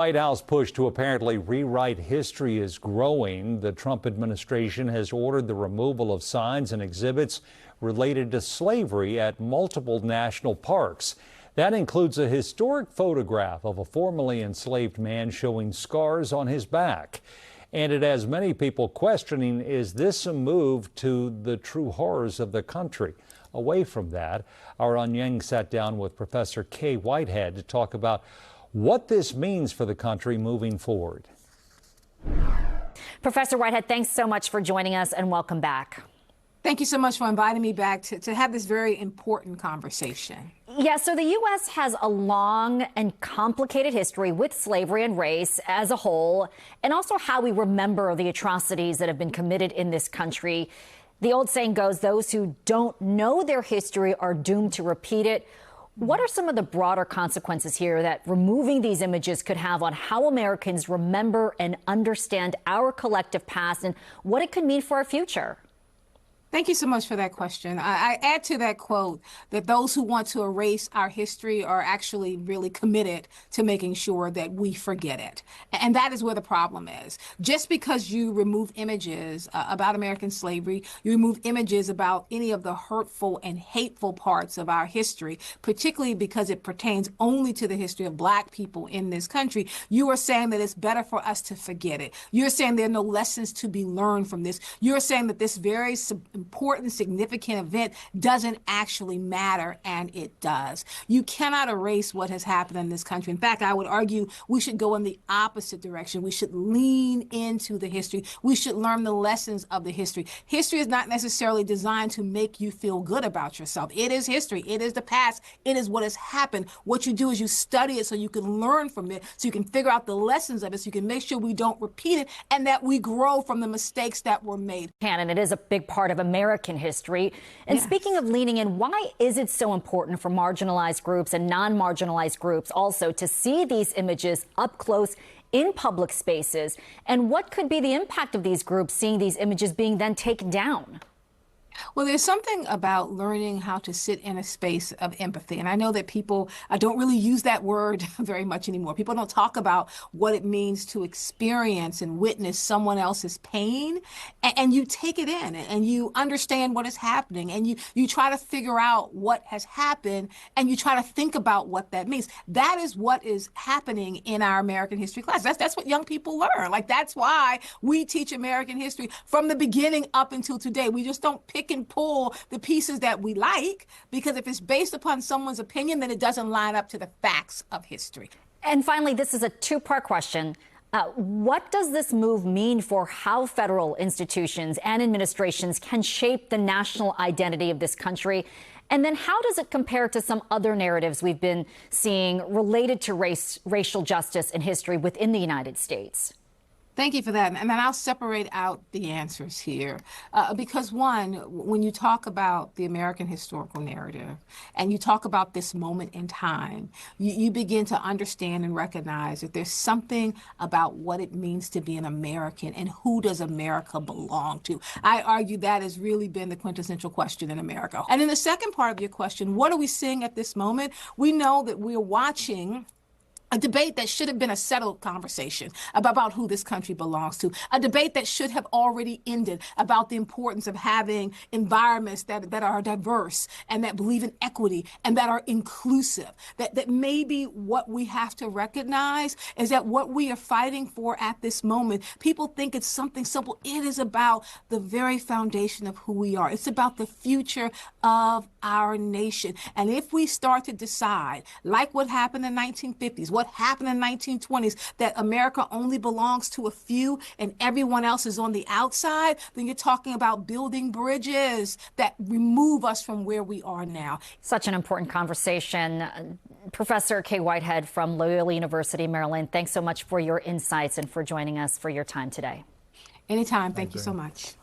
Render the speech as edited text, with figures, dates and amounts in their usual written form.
White House push to apparently rewrite history is growing. The Trump administration has ordered the removal of signs and exhibits related to slavery at multiple national parks. That includes a historic photograph of a formerly enslaved man showing scars on his back. And it has many people questioning, is this a move to the true horrors of the country? Away from that, our Onyeng sat down with Professor Kaye Whitehead to talk about what this means for the country moving forward. Professor Whitehead, thanks so much for joining us and welcome back. Thank you so much for inviting me back to have this very important conversation. Yeah, so the U.S. has a long and complicated history with slavery and race as a whole, and also how we remember the atrocities that have been committed in this country. The old saying goes, those who don't know their history are doomed to repeat it. What are some of the broader consequences here that removing these images could have on how Americans remember and understand our collective past and what it could mean for our future? Thank you so much for that question. I add to that quote that those who want to erase our history are actually really committed to making sure that we forget it. And that is where the problem is. Just because you remove images about American slavery, you remove images about any of the hurtful and hateful parts of our history, particularly because it pertains only to the history of Black people in this country, you are saying that it's better for us to forget it. You're saying there are no lessons to be learned from this. You're saying that this very important, significant event doesn't actually matter, and it does. You cannot erase what has happened in this country. In fact, I would argue we should go in the opposite direction. We should lean into the history. We should learn the lessons of the history. History is not necessarily designed to make you feel good about yourself. It is history. It is the past. It is what has happened. What you do is you study it so you can learn from it, so you can figure out the lessons of it, so you can make sure we don't repeat it, and that we grow from the mistakes that were made. And it is a big part of American history. And yes. Speaking of leaning in, why is it so important for marginalized groups and non-marginalized groups also to see these images up close in public spaces? And what could be the impact of these groups seeing these images being then taken down? Well, there's something about learning how to sit in a space of empathy. And I know that people don't really use that word very much anymore. People don't talk about what it means to experience and witness someone else's pain. And you take it in and you understand what is happening. And you try to figure out what has happened and you try to think about what that means. That is what is happening in our American history class. That's what young people learn. Like, that's why we teach American history from the beginning up until today. We just don't pick and pull the pieces that we like, because if it's based upon someone's opinion, then it doesn't line up to the facts of history. And finally, this is a two-part question. What does this move mean for how federal institutions and administrations can shape the national identity of this country? And then how does it compare to some other narratives we've been seeing related to racial justice and history within the United States? Thank you for that. And then I'll separate out the answers here. Because one, when you talk about the American historical narrative and you talk about this moment in time, you begin to understand and recognize that there's something about what it means to be an American and who does America belong to. I argue that has really been the quintessential question in America. And in the second part of your question, what are we seeing at this moment? We know that we're watching a debate that should have been a settled conversation about who this country belongs to, a debate that should have already ended about the importance of having environments that are diverse and that believe in equity and that are inclusive. That maybe what we have to recognize is that what we are fighting for at this moment, people think it's something simple. It is about the very foundation of who we are. It's about the future of our nation. And if we start to decide, like what happened in the 1950s, what happened in the 1920s, that America only belongs to a few and everyone else is on the outside, then you're talking about building bridges that remove us from where we are now. Such an important conversation. Professor Kaye Whitehead from Loyola University, Maryland, thanks so much for your insights and for joining us for your time today. Anytime. Thank you so much.